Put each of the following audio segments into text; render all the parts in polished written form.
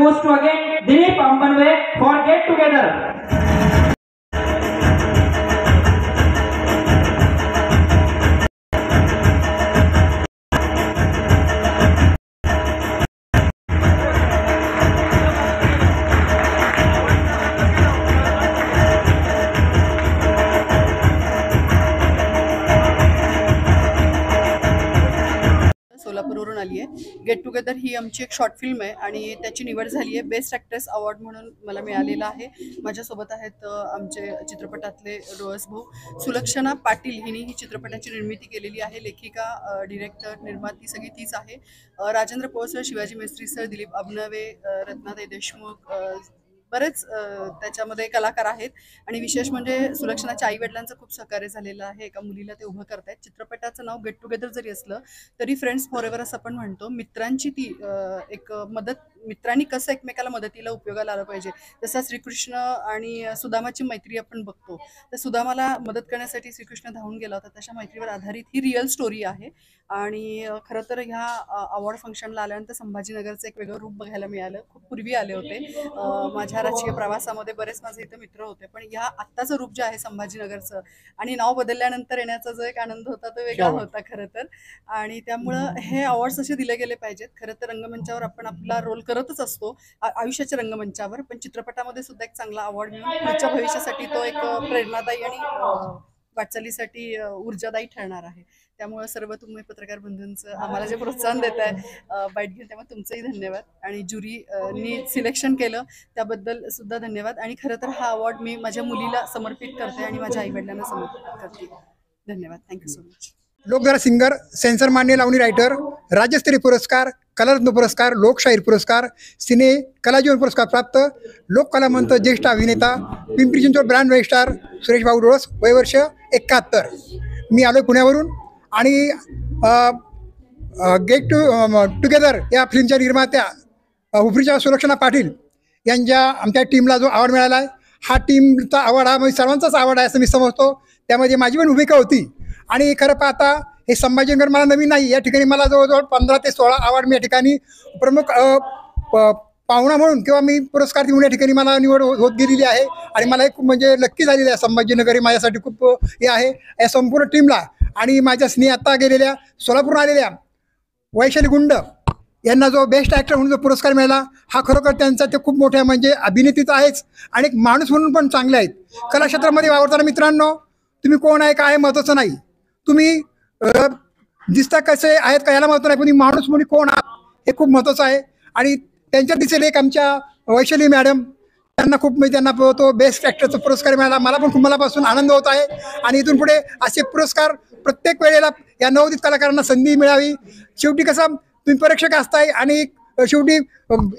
goes to again Dilip Ambanwe for Get Together. सोलापूरवरून आली आहे। Get together ही आमची एक शॉर्ट फिल्म आहे आणि त्याची निवड झाली आहे बेस्ट ॲक्ट्रेस अवॉर्ड म्हणून मला मिळालेला आहे। माझ्यासोबत आहेत आमचे चित्रपटातले रोहस भाऊ। सुलक्षणा पाटील हिने ही चित्रपटाची निर्मिती केलेली आहे। लेखिका, डिरेक्टर, निर्माती सगळी तीच आहे। राजेंद्र पोळसर, शिवाजी मेस्त्री सर, दिलीप अबनवे, रत्नाताई देशमुख, बरेच त्याच्यामध्ये कलाकार आहेत आणि विशेष म्हणजे सुलक्षणाच्या आई वडिलांचं खूप सहकार्य झालेलं आहे। एका मुलीला ते उभं करतायत। चित्रपटाचं नाव गेट टुगेदर जरी असलं तरी फ्रेंड्स फॉरएव्हर असं आपण म्हणतो। मित्रांची ती एक मदत, मित्रांनी कसं एकमेकाला मदतीला उपयोगाला आलं पाहिजे, जसं श्रीकृष्ण आणि सुदामाची मैत्री आपण बघतो, तर सुदामाला मदत करण्यासाठी श्रीकृष्ण धावून गेला होता, तशा मैत्रीवर आधारित ही रिअल स्टोरी आहे। आणि खरं तर ह्या अवॉर्ड फंक्शनला आल्यानंतर संभाजीनगरचं एक वेगळं रूप बघायला मिळालं। खूप पूर्वी आले होते माझ्या राजकीय प्रवासामध्ये, बरेच माझे इथं मित्र होते, पण ह्या आत्ताचं रूप जे आहे संभाजीनगरचं आणि नाव बदलल्यानंतर येण्याचा जो एक आनंद होता तो वेगळा होता खरं तर। आणि त्यामुळं हे अवॉर्ड्स असे दिले गेले पाहिजेत। खरं तर रंगमंचावर आपण आपला रोल करतच असतो आयुष्याच्या रंगमंचावर, पण चित्रपटामध्ये सुद्धा एक चांगला अवॉर्ड मिळून पुढच्या भविष्यासाठी तो एक प्रेरणादायी आणि वाटचालीसाठी ऊर्जादायी ठरणार आहे। त्यामुळे सर्व तुम्ही पत्रकार बंधूंचं आम्हाला जे प्रोत्साहन देत आहे बाईट घेऊन, त्यामुळे तुमचंही धन्यवाद। आणि ज्युरीनी सिलेक्शन केलं त्याबद्दल सुद्धा धन्यवाद। आणि खरं तर हा अवॉर्ड मी माझ्या मुलीला समर्पित करते आणि माझ्या आईवडिलांना समर्पित करते। धन्यवाद, थँक्यू सो मच। लोकगायक सिंगर, सेन्सर मान्य लावणी रायटर, राज्यस्तरीय पुरस्कार, कलारत्न पुरस्कार, लोकशाहीर पुरस्कार, सिने कलाजीवन पुरस्कार प्राप्त लोककलामंत ज्येष्ठ अभिनेता, पिंपरी चिंचवड ब्रँड रजिस्ट्रार सुरेश भाऊ डोळस, वयवर्ष 71। मी आलो पुण्यावरून आणि गेट टुगेदर या फिल्मच्या निर्मात्या हुपरीच्या सुलक्षणा पाटील यांच्या आमच्या टीमला जो अवॉर्ड मिळाला आहे, हा टीमचा अवॉर्ड हा म्हणजे सर्वांचाच अवॉर्ड आहे असं मी समजतो। त्यामध्ये माझी पण भूमिका होती आणि खरं पाहता हे संभाजीनगर मला नवीन नाही, या ठिकाणी मला जवळजवळ 15 ते 16 अवॉर्ड मी या ठिकाणी प्रमुख पाहुणा म्हणून किंवा मी पुरस्कार देऊन या ठिकाणी मला निवड होत गेलेली आहे आणि मला खूप म्हणजे लक्की झालेली आहे। संभाजीनगर हे माझ्यासाठी खूप हे आहे या संपूर्ण टीमला। आणि माझ्या स्नेही आत्ता गेलेल्या सोलापूरून आलेल्या वैशाली गुंड यांना जो बेस्ट ॲक्टर म्हणून जो पुरस्कार मिळाला, हा खरोखर त्यांचा ते खूप मोठ्या म्हणजे अभिनेत्रीचा आहेच आणि एक माणूस म्हणून पण चांगले आहेत। कला क्षेत्रामध्ये वावरताना मित्रांनो, तुम्ही कोण आहे काय महत्त्वाचं नाही, तुम्ही दिसता कसे आहेत का याला महत्त्व नाही, पण माणूस म्हणून कोण आहात हे खूप महत्त्वाचं आहे। आणि त्यांच्यात दिसेल एक आमच्या वैशाली मॅडम, त्यांना खूप म्हणजे त्यांना तो बेस्ट ॲक्टरचा पुरस्कार मिळाला, मला पण खूप मनापासून आनंद होत आहे। आणि इथून पुढे असे पुरस्कार प्रत्येक वेळेला या नवोदित कलाकारांना संधी मिळावी। शेवटी कसं तुम्ही परीक्षक असताय आणि शेवटी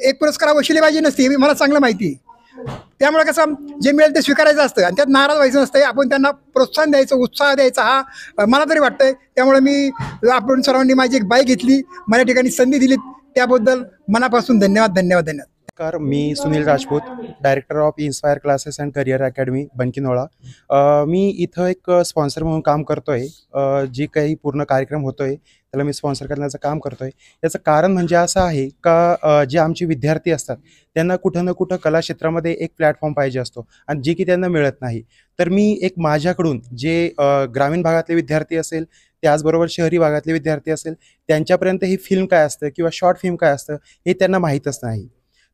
एक पुरस्कार वशिलेबाजी नसते, मला चांगलं माहिती आहे। त्यामुळे कसं जे मिळेल ते स्वीकारायचं असतं आणि त्यात नाराज व्हायचं नसतं, आपण त्यांना प्रोत्साहन द्यायचं, उत्साह द्यायचा, हा मला तरी वाटतंय। त्यामुळे मी आपण सर्वांनी माझी एक बाईक घेतली, मला ठिकाणी संधी दिली, त्याबद्दल मनापासून धन्यवाद धन्यवाद धन्यवाद। नमस्कार, मी Sunil Rajput, director of inspire classes and career academy Bankinola. मी इथं एक स्पॉन्सर म्हणून काम करतो आहे। जी काही पूर्ण कार्यक्रम होतो आहे त्याला मी स्पॉन्सर करण्याचं काम करतो आहे। याचं कारण म्हणजे असं आहे का जे आमचे विद्यार्थी असतात त्यांना कुठं ना कुठं कला क्षेत्रामध्ये एक प्लॅटफॉर्म पाहिजे असतो आणि जे की त्यांना मिळत नाही, तर मी एक माझ्याकडून जे ग्रामीण भागातले विद्यार्थी असेल, त्याचबरोबर शहरी भागातले विद्यार्थी असेल, त्यांच्यापर्यंत ही फिल्म काय असतं किंवा शॉर्ट फिल्म काय असतं हे त्यांना माहीतच नाही।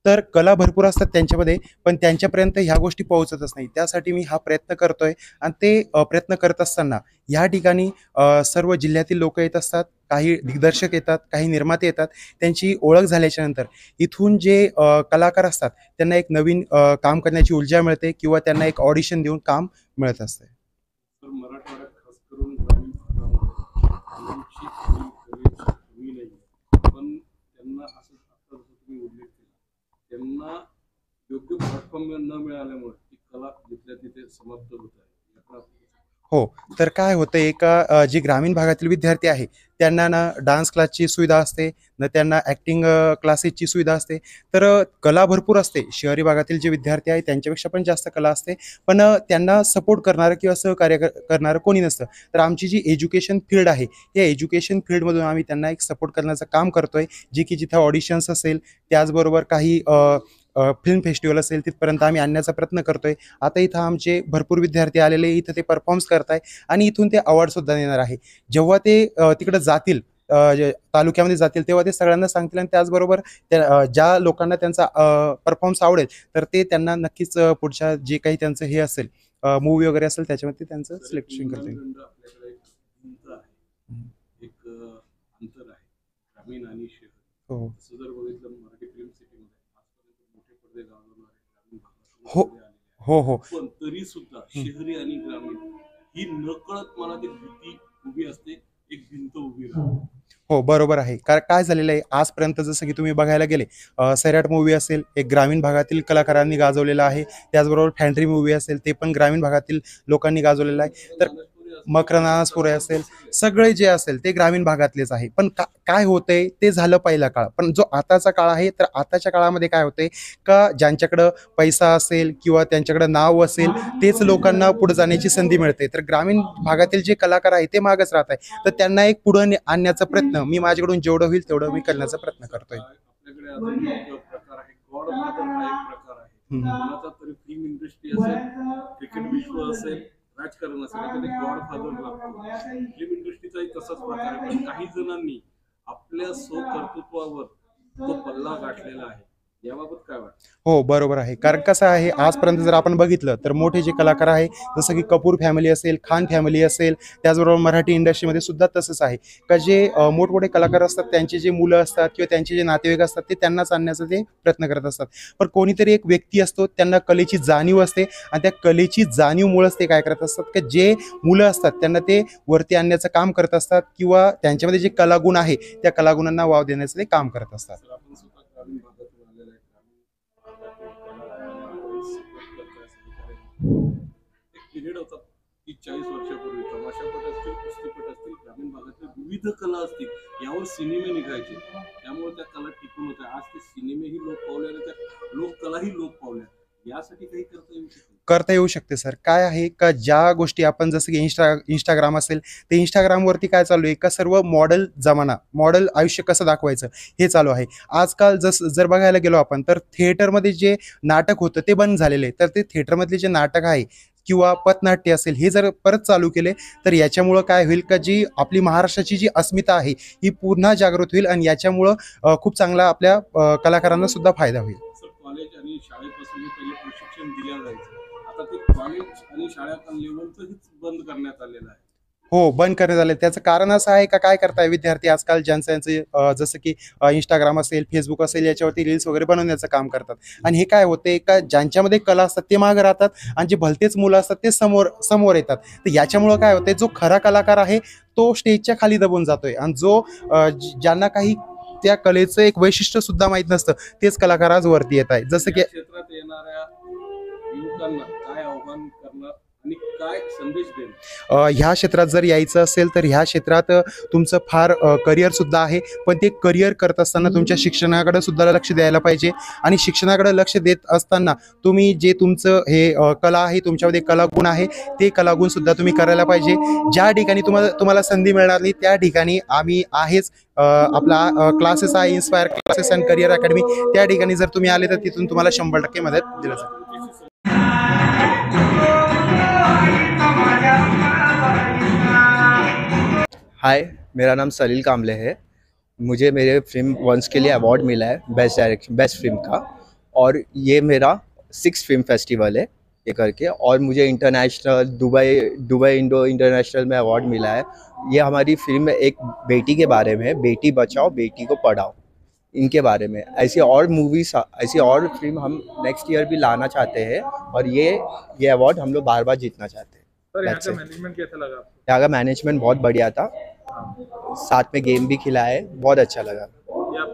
तर कला भरपूर असतात त्यांच्यामध्ये, पण त्यांच्यापर्यंत ह्या गोष्टी पोहोचतच नाही। त्यासाठी मी हा प्रयत्न करतोय आणि ते प्रयत्न करत असताना ह्या ठिकाणी सर्व जिल्ह्यातील लोक येत असतात, काही दिग्दर्शक येतात, काही निर्माते येतात। त्यांची ओळख झाल्याच्या नंतर इथून जे कलाकार असतात त्यांना एक नवीन काम करण्याची ऊर्जा मिळते किंवा त्यांना एक ऑडिशन देऊन काम मिळत असते। त्यांना योग्य प्लॅटफॉर्म न मिळाल्यामुळे ती कला जिथल्या तिथे समाप्त होत आहे। हो, तर काय होतं एका जे ग्रामीण भागातील विद्यार्थी आहे त्यांना ना डान्स क्लासची सुविधा असते, ना त्यांना ॲक्टिंग क्लासेसची सुविधा असते. तर कला भरपूर असते. शहरी भागातील जे विद्यार्थी आहेत त्यांच्यापेक्षा पण जास्त कला असते. पण त्यांना सपोर्ट करणारं किंवा सहकार्य करणारं कोणी नसतं. तर आमची जी एज्युकेशन फील्ड आहे, या एज्युकेशन फील्डमधून आम्ही त्यांना एक सपोर्ट करण्याचं काम करतोय, जे की जिथे ऑडिशन्स असेल, त्याचबरोबर काही फिल्म फेस्टिवल असेल तिथपर्यंत आम्ही आणण्याचा प्रयत्न करतोय. आता इथं आमचे भरपूर विद्यार्थी आलेले इथं ते परफॉर्म्स करताय आणि इथून ते अवॉर्डसुद्धा देणार आहे. जेव्हा ते तिकडं जातील, तालुक्यामध्ये जातील, तेव्हा ते सगळ्यांना सांगतील आणि त्याचबरोबर ज्या लोकांना त्यांचा परफॉर्मन्स आवडेल तर ते त्यांना नक्कीच पुढच्या जे काही त्यांचं हे असेल मूवी वगैरे असेल त्याच्यामध्ये त्यांचं सिलेक्शन करतील. आपल्याकडे एक भिंत आहे, एक अंतर आहे ग्रामीण आणि शहर. हो तसं जर बघितलं मराठी फिल्म सिटीमध्ये आजपर्यंत मोठे पडदे गाजवणारे ग्रामीण भागातून हो पडदे आलेले आहेत. हो हो पण तरी सुद्धा शहरी आणि ग्रामीण ही नकळत मनात एक भीती उभी असते, एक भिंत उभी राहते. हो, बरोबर आहे. काय झालेलं आहे आजपर्यंत जसं की तुम्ही बघायला गेले, सैराट मूव्ही असेल, एक ग्रामीण भागातील कलाकारांनी गाजवलेला आहे. त्याचबरोबर फॅन्ड्री मूव्ही असेल, ते पण ग्रामीण भागातील लोकांनी गाजवलेलं आहे. तर मकरंद अनासपुरे असेल, सगळे जे असेल ते ग्रामीण भागातलेच आहे. पण काय होतंय ते झालं पहिला काळ. पण जो आताचा काळ आहे, तर आताच्या काळामध्ये काय होतंय का ज्यांच्याकडं पैसा असेल किंवा त्यांच्याकडं नाव असेल तेच लोकांना पुढे जाण्याची संधी मिळते. तर ग्रामीण भागातील जे कलाकार आहे ते मागच राहत आहे. तर त्यांना एक पुढे आणण्याचा प्रयत्न मी माझ्याकडून जेवढं होईल तेवढं मी करण्याचा प्रयत्न करतोय. आपल्याकडे अजून एक प्रकार आहे, गॉड फादर हा एक प्रकार आहे. कोणाचा तरी फिल्म इंडस्ट्री असेल, क्रिकेट विश्व असेल, राजकारण असेल, एखादे गॉड फादर लागतो. फिल्म इंडस्ट्रीचाही तसाच प्रकार आहे. पण काही जणांनी आपल्या स्वकर्तृत्वावर तो पल्ला गाठलेला आहे. याबाबत काय वाटतं? हो, बरोबर आहे. कारण कसं आहे आजपर्यंत जर आपण बघितलं तर मोठे जे कलाकार आहे जसं की कपूर फॅमिली असेल, खान फॅमिली असेल, त्याचबरोबर मराठी इंडस्ट्रीमध्ये सुद्धा तसंच आहे का जे मोठमोठे कलाकार असतात त्यांचे जे मुलं असतात किंवा त्यांचे जे नातेवाईक असतात ते त्यांनाच आणण्याचा ते प्रयत्न करत असतात. पण कोणीतरी एक व्यक्ती असतो, त्यांना कलेची जाणीव असते आणि त्या कलेची जाणीवमुळेच ते काय करत असतात की जे मुलं असतात त्यांना ते वरती आणण्याचं काम करत असतात किंवा त्यांच्यामध्ये जे कलागुण आहे त्या कलागुणांना वाव देण्याचं ते काम करत असतात. सर, आपण स्वतः ग्रामीण भागातून आलेला आहे. ग्रामीण भागातील एक पिरियड होता 30-40 वर्षापूर्वी, तमाशापट असतील, कुस्तीपट असतील, ग्रामीण भागातील विविध कला असतील, यावर सिनेमे निघायचे. त्यामुळे त्या कला टिकून होत्या. आज ते सिनेमेही लोप पावले आणि त्या लोककलाही लोप पावल्या. यासाठी काही करता येऊ शकते सर. काय आहे का ज्या गोष्टी आपण जसं की इंस्टाग्राम असेल ते इंस्टाग्रामवरती काय चालू आहे का सर्व मॉडेल जमाना, मॉडेल आयुष्य कसं दाखवायचं हे चालू आहे. आजकाल जर बघायला गेलो आपण तर थिएटरमध्ये जे नाटक होतं ते बंद झालेलं आहे. तर ते थिएटरमधले जे नाटक आहे किंवा पथनाट्य असेल हे जर परत चालू केले तर याच्यामुळं काय होईल का जी आपली महाराष्ट्राची जी अस्मिता आहे ही पुन्हा जागृत होईल आणि याच्यामुळं खूप चांगला आपल्या कलाकारांना सुद्धा फायदा होईल. कॉलेज आणि शाळेपासून पहिले प्रशिक्षण दिलं जायचं, आता ते कॉलेज आणि शाळा लेवलचंच बंद करण्यात आलेलं आहे. हो, बंद करण्यात आले. त्याचं कारण असं आहे का काय करताय विद्यार्थी आजकाल ज्यांचं जसं की इंस्टाग्राम असेल, फेसबुक असेल याच्यावरती रील्स वगैरे बनवण्याचं काम करतात. आणि हे काय होते का ज्यांच्यामध्ये कला असतात ते मागे राहतात आणि जे भलतेच मुलं असतात ते समोर येतात. तर याच्यामुळं काय होतंय जो खरा कलाकार आहे तो स्टेजच्या खाली दबून जातोय आणि जो ज्यांना काही त्या कलेचं एक वैशिष्ट्य सुद्धा माहीत नसतं तेच कलाकार आज वरती येत आहे. जसं की क्षेत्रात येणाऱ्या युवकांना काय आव्हान करणार आणि काय संदेश देणार? ह्या क्षेत्रात जर यायचं असेल तर ह्या क्षेत्रात तुमचं फार करिअरसुद्धा आहे. पण ते करिअर करत असताना तुमच्या शिक्षणाकडे सुद्धा लक्ष द्यायला पाहिजे आणि शिक्षणाकडे लक्ष देत असताना तुम्ही जे तुमचं हे कला आहे, तुमच्यामध्ये कलागुण आहे ते कलागुण सुद्धा तुम्ही करायला पाहिजे. ज्या ठिकाणी तुम्हाला संधी मिळणार नाही त्या ठिकाणी आम्ही आहेच. आपला क्लासेस आहे inspire classes and career academy, त्या ठिकाणी जर तुम्ही आले तर तिथून तुम्हाला 100% मदत दिली जाईल. हाय, मेरा नाम सलील कामले है. मुझे मेरे फिल्म वंस के लिए अवार्ड मिला है बेस्ट फिल्म का, और ये मेरा 6th फिल्म फेस्टिवल है ये करके, और मुझे इंटरनेशनल दुबई इंटरनेशनल में अवार्ड मिला है. ये हमारी फिल्म एक बेटी के बारे में है, बेटी बचाओ बेटी को पढ़ाओ, इनके बारे में. ऐसी और मूवीज, ऐसी और फिल्म हम नेक्स्ट ईयर भी लाना चाहते हैं, और ये अवार्ड हम लोग बार बार जीतना चाहते हैं. यहाँ का मैनेजमेंट कैसा लगा आपको? यहाँ का मैनेजमेंट बहुत बढ़िया था, साथ में गेम भी खिलाया है, बहुत अच्छा लगा. ये आप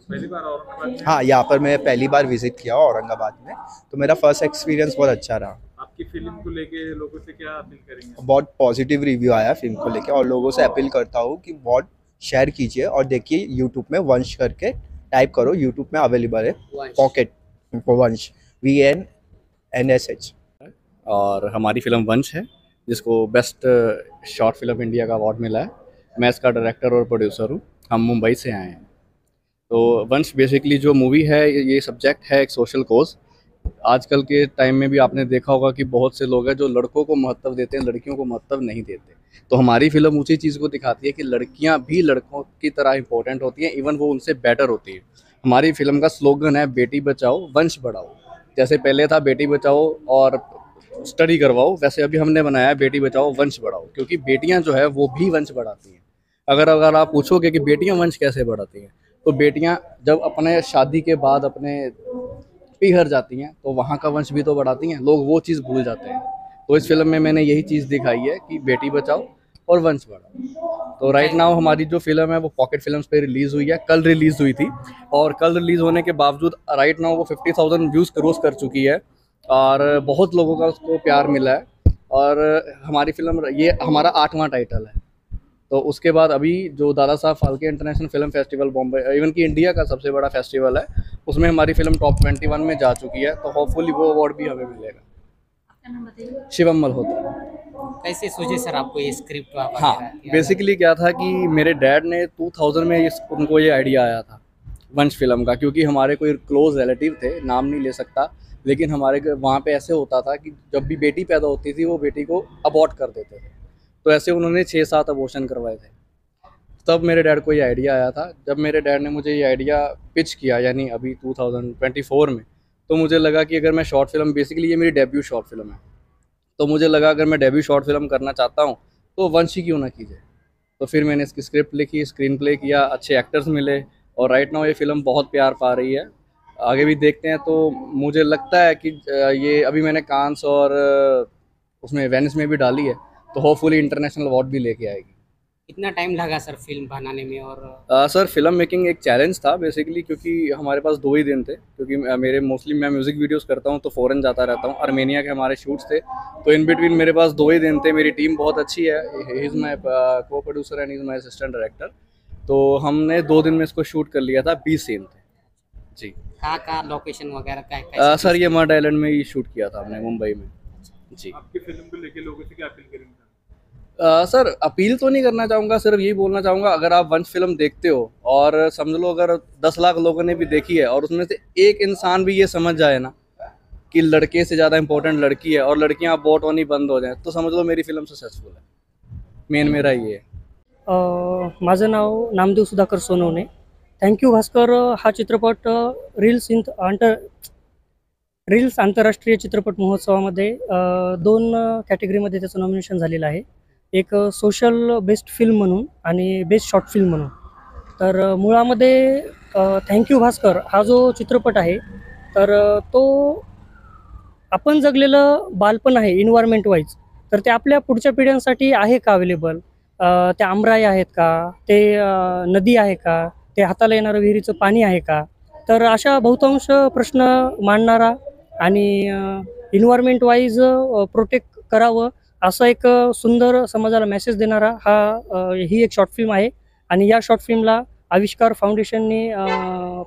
पहली बार औरंगाबाद में? हाँ, यहाँ पर मैं पहली बार विजिट किया औरंगाबाद में, तो मेरा फर्स्ट एक्सपीरियंस बहुत अच्छा रहा. आप आपकी फिल्म को लेके लोगों से क्या अपील करेंगे? बहुत पॉजिटिव रिव्यू आया फिल्म को लेके, और लोगों से अपील करता हूँ कि बहुत शेयर कीजिए और देखिए यूट्यूब में वंश करके टाइप करो, यूट्यूब में अवेलेबल है पॉकेट वंश VNNSH। और हमारी फिल्म वंश है जिसको बेस्ट शॉर्ट फिल्म इंडिया का अवार्ड मिला है। मैं इसका डायरेक्टर और प्रोड्यूसर हूँ। हम मुंबई से आए हैं। तो वंश बेसिकली जो मूवी है ये सब्जेक्ट है एक सोशल कोज। आजकल के टाइम में भी आपने देखा होगा कि बहुत से लोग हैं जो लड़कों को महत्व देते हैं, लड़कियों को महत्व नहीं देते। तो हमारी फिल्म उसी चीज़ को दिखाती है कि लड़कियां भी लड़कों की तरह इंपॉर्टेंट होती हैं, इवन वो उनसे बेटर होती है। हमारी फिल्म का स्लोगन है बेटी बचाओ वंश बढ़ाओ। जैसे पहले था बेटी बचाओ और स्टडी करवाओ, वैसे अभी हमने बनाया है बेटी बचाओ वंश बढ़ाओ, क्योंकि बेटियां जो है वो भी वंश बढ़ाती हैं। अगर आप पूछोगे कि बेटियां वंश कैसे बढ़ाती हैं, तो बेटियां जब अपने शादी के बाद अपने पीहर जाती हैं तो वहाँ का वंश भी तो बढ़ाती हैं। लोग वो चीज़ भूल जाते हैं। तो इस फिल्म में मैंने यही चीज़ दिखाई है कि बेटी बचाओ और वंश बढ़ाओ। तो राइट नाउ हमारी जो फिल्म है वो पॉकेट फिल्म्स पे रिलीज़ हुई है, कल रिलीज़ हुई थी, और कल रिलीज़ होने के बावजूद राइट नाउ वो 50,000 व्यूज़ क्रॉस कर चुकी है और बहुत लोगों का उसको प्यार मिला है। और हमारी फिल्म ये हमारा 8वां टाइटल है। तो उसके बाद अभी जो Dada Saheb Phalke international film festival Bombay, even कि इंडिया का सबसे बड़ा फेस्टिवल है, उसमें हमारी फिल्म टॉप 21 में जा चुकी है। तो होपफुली वो अवार्ड भी हमें मिलेगा। आपका नाम बताइए। शिवम मल्होत्रा। कैसे सूझे सर आपको ये स्क्रिप्ट? हाँ, बेसिकली क्या था कि मेरे डैड ने 2000 में उनको ये आइडिया आया था वंश फिल्म का, क्योंकि हमारे कोई क्लोज रिलेटिव थे, नाम नहीं ले सकता, लेकिन हमारे वहाँ पे ऐसे होता था कि जब भी बेटी पैदा होती थी वो बेटी को अबॉर्ट कर देते थे। तो ऐसे उन्होंने 6-7 अबॉर्शन करवाए थे। तब मेरे डैड को ये आइडिया आया था। जब मेरे डैड ने मुझे ये आइडिया पिच किया, यानी अभी 2024 में, तो मुझे लगा कि अगर मैं शॉर्ट फिल्म, बेसिकली ये मेरी डेब्यू शॉर्ट फिल्म है, तो मुझे लगा अगर मैं डेब्यू शॉर्ट फिल्म करना चाहता हूँ तो वंश ही क्यों ना कीजिए। तो फिर मैंने इसकी स्क्रिप्ट लिखी, स्क्रीन प्ले किया, अच्छे एक्टर्स मिले, और राइट नाउ ये फिल्म बहुत प्यार पा रही है। आगे भी देखते हैं। तो मुझे लगता है कि ये अभी मैंने कांस और उसमें वेनिस में भी डाली है, तो होपफुली इंटरनेशनल अवार्ड भी लेके आएगी। कितना टाइम लगा सर फिल्म बनाने में? और सर फिल्म मेकिंग एक चैलेंज था बेसिकली, क्योंकि हमारे पास 2 ही दिन थे, क्योंकि मेरे मोस्टली मैं म्यूज़िक वीडियोस करता हूँ तो फ़ॉरेन जाता रहता हूँ। आर्मेनिया के हमारे शूट्स थे, तो इन बिटवीन मेरे पास 2 ही दिन थे। मेरी टीम बहुत अच्छी है, ही इज़ माई को producer and he is my assistant director. तो हमने 2 दिन में इसको शूट कर लिया था। 20 सीन थे जी। कहाँ लोकेशन वगैरह का? सर ये मड आइलैंड में ही शूट किया था हमने, मुंबई में जी। आपकी फिल्म को लेके लोगों से क्या अपील करेंगे? सर अपील तो नहीं करना चाहूँगा, सिर्फ यही बोलना चाहूँगा, अगर आप वंश फिल्म देखते हो और समझ लो अगर 10 लाख लोगों ने भी देखी है और उसमें से एक इंसान भी ये समझ जाए ना कि लड़के से ज़्यादा इंपॉर्टेंट लड़की है और लड़कियाँ अबॉर्ट होनी बंद हो जाएं, तो समझ लो मेरी फिल्म सक्सेसफुल है। मेन मेरा ये है। माझं नाव नामदेव सुधाकर सोनवणे. थँक्यू भास्कर हा चित्रपट रील्स आंतरराष्ट्रीय चित्रपट महोत्सवामध्ये 2 कॅटेगरीमध्ये त्याचं नॉमिनेशन झालेलं आहे. एक सोशल बेस्ट फिल्म म्हणून आणि बेस्ट शॉर्ट फिल्म म्हणून. तर मुळामध्ये थँक्यू भास्कर हा जो चित्रपट आहे, तर तो आपण जगलेलं बालपण आहे इन्व्हायरमेंट वाईज, तर ते आपल्या पुढच्या पिढ्यांसाठी आहे का अवेलेबल? त्या आमराई आहेत का? ते नदी आहे का? ते हाताला येणारं विहिरीचं पाणी आहे का? तर अशा बहुतांश प्रश्न मांडणारा आणि इन्व्हायरमेंट वाईज प्रोटेक्ट करावं असं एक सुंदर समाजाला मेसेज देणारा ही एक शॉर्ट फिल्म आहे. आणि या शॉर्ट फिल्मला आविष्कार फाउंडेशनने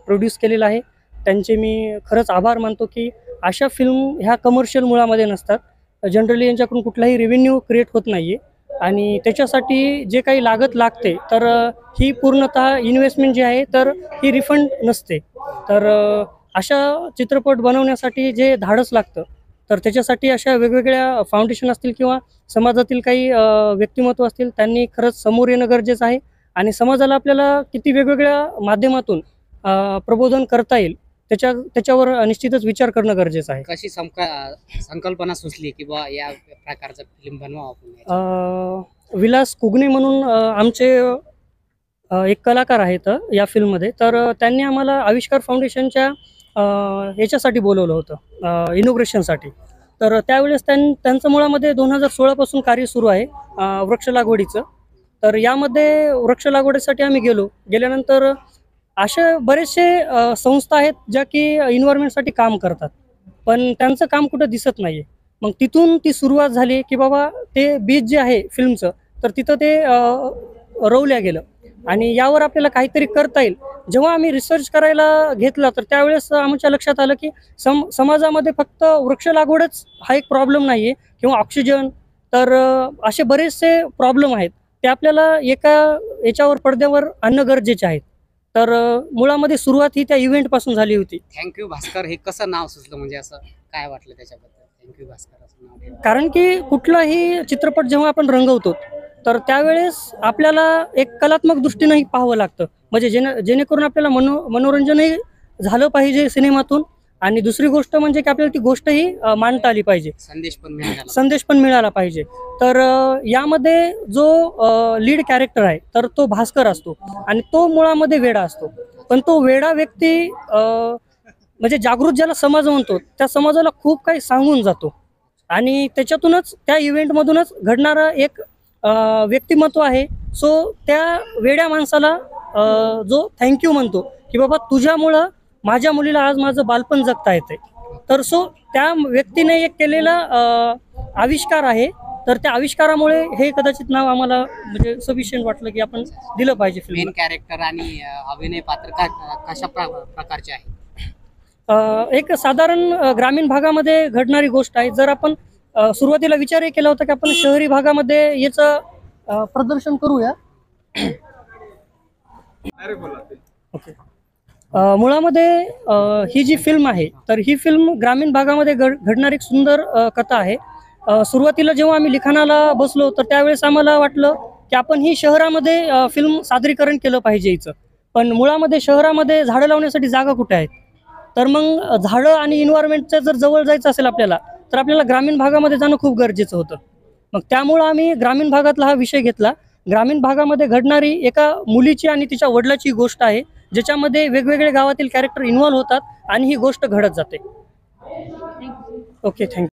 प्रोड्यूस केलेलं आहे. त्यांचे मी खरंच आभार मानतो की अशा फिल्म ह्या कमर्शियल मुळामध्ये नसतात. जनरली यांच्याकडून कुठलाही रेव्हेन्यू क्रिएट होत नाही आहे आणि त्याच्यासाठी जे काही लागते तर ही पूर्णतः इन्व्हेस्टमेंट जी आहे तर ही रिफंड नसते. तर अशा चित्रपट बनवण्यासाठी जे धाडस लागतं तर त्याच्यासाठी अशा वेगवेगळ्या फाउंडेशन असतील किंवा समाजातील काही व्यक्तिमत्व असतील, त्यांनी खरंच समोर येणं गरजेचं आहे आणि समाजाला आपल्याला किती वेगवेगळ्या माध्यमातून प्रबोधन करता येईल त्याच्यावर निश्चितच विचार करणं गरजेचं आहे. कशी संकल्पना सुचली की बा या प्रकारचं फिल्म बनवा आपण? विलास कुगणे म्हणून आमचे एक कलाकार आहेत या फिल्ममध्ये, तर त्यांनी आम्हाला आविष्कार फाउंडेशनच्या याच्यासाठी बोलवलं होतं इनॉग्रेशनसाठी. तर त्यावेळेस त्यांचं मुळामध्ये 2016 पासून कार्य सुरू आहे वृक्ष लागवडीचं. तर यामध्ये वृक्ष लागवडीसाठी आम्ही गेल्यानंतर असे बरेचसे संस्था आहेत ज्या की इन्व्हायरमेंटसाठी काम करतात, पण त्यांचं काम कुठं दिसत नाही आहे. मग तिथून ती सुरुवात झाली की बाबा ते बीज जे आहे फिल्मचं, तर तिथं ते रोवल्या गेलं आणि यावर आपल्याला काहीतरी करता येईल. जेव्हा आम्ही रिसर्च करायला घेतला तर त्यावेळेस आमच्या लक्षात आलं की समाजामध्ये फक्त वृक्ष लागवडच हा एक प्रॉब्लेम नाही आहे किंवा ऑक्सिजन, तर असे बरेचसे प्रॉब्लेम आहेत ते आपल्याला एका याच्यावर पडद्यावर आणणं गरजेचे आहेत. तर मुळामध्ये सुरुवात ही त्या इव्हेंटपासून झाली होती. थँक्यू भास्कर हे कसं नाव सुचलं, म्हणजे असं काय वाटलं त्याच्याबद्दल थँक्यू भास्कर असं नाव ठेवलं? कारण की कुठलाही चित्रपट जेव्हा आपण रंगवतो तर त्यावेळेस आपल्याला एक कलात्मक दृष्टीनंही पाहावं लागतं, म्हणजे जेणेकरून आपल्याला मनोरंजनही झालं पाहिजे सिनेमातून, आणि दुसरी गोष्ट म्हणजे की आपल्याला ती गोष्टही मांडता आली पाहिजे, संदेश पण मिळाला पाहिजे. तर यामध्ये जो लीड कॅरेक्टर आहे तर तो भास्कर असतो आणि तो मुळामध्ये वेडा असतो, पण तो वेडा व्यक्ती म्हणजे जागृत ज्याला समाज म्हणतो त्या समाजाला खूप काही सांगून जातो आणि त्याच्यातूनच त्या इव्हेंटमधूनच घडणारा एक व्यक्तिमत्व आहे. सो त्या वेड्या माणसाला जो थँक्यू म्हणतो की बाबा तुझ्यामुळं माझ्या मुलीला आज माझं बालपण जगता येते, तर सो त्या व्यक्तीने एक केलेला आविष्कार आहे. तर त्या आविष्कारामुळे हे कदाचित नाव आम्हाला म्हणजे सफिशियंट वाटलं की आपण दिलं पाहिजे. मेन कॅरेक्टर आणि अभिनय पात्र कशा प्रकारचे आहे? एक साधारण ग्रामीण भागामध्ये घडणारी गोष्ट आहे. जर आपण सुरुवातीला विचारही केला होता की आपण शहरी भागामध्ये याचं प्रदर्शन करूया. ओके. मुळामध्ये ही जी फिल्म आहे तर ही फिल्म ग्रामीण भागामध्ये घडणारी एक सुंदर कथा आहे. सुरुवातीला जेव्हा आम्ही लिखाणाला बसलो तर त्यावेळेस आम्हाला वाटलं की आपण ही शहरामध्ये फिल्म सादरीकरण केलं पाहिजे हिचं, पण मुळामध्ये शहरामध्ये झाडं लावण्यासाठी जागा कुठे आहेत, तर मग झाडं आणि इन्व्हायरमेंटच्या जर जवळ जायचं असेल आपल्याला तर आपल्याला ग्रामीण भागामध्ये जाणं खूप गरजेचं होतं. मग त्यामुळं आम्ही ग्रामीण भागातला हा विषय घेतला. ग्रामीण भागामध्ये घडणारी एका मुलीची आणि तिच्या वडिलाची गोष्ट आहे, ज्याच्यामध्ये वेगवेगळे गावातील कॅरेक्टर इन्व्हॉल्व्ह होतात आणि ही गोष्ट घडत जाते. Okay, thank you.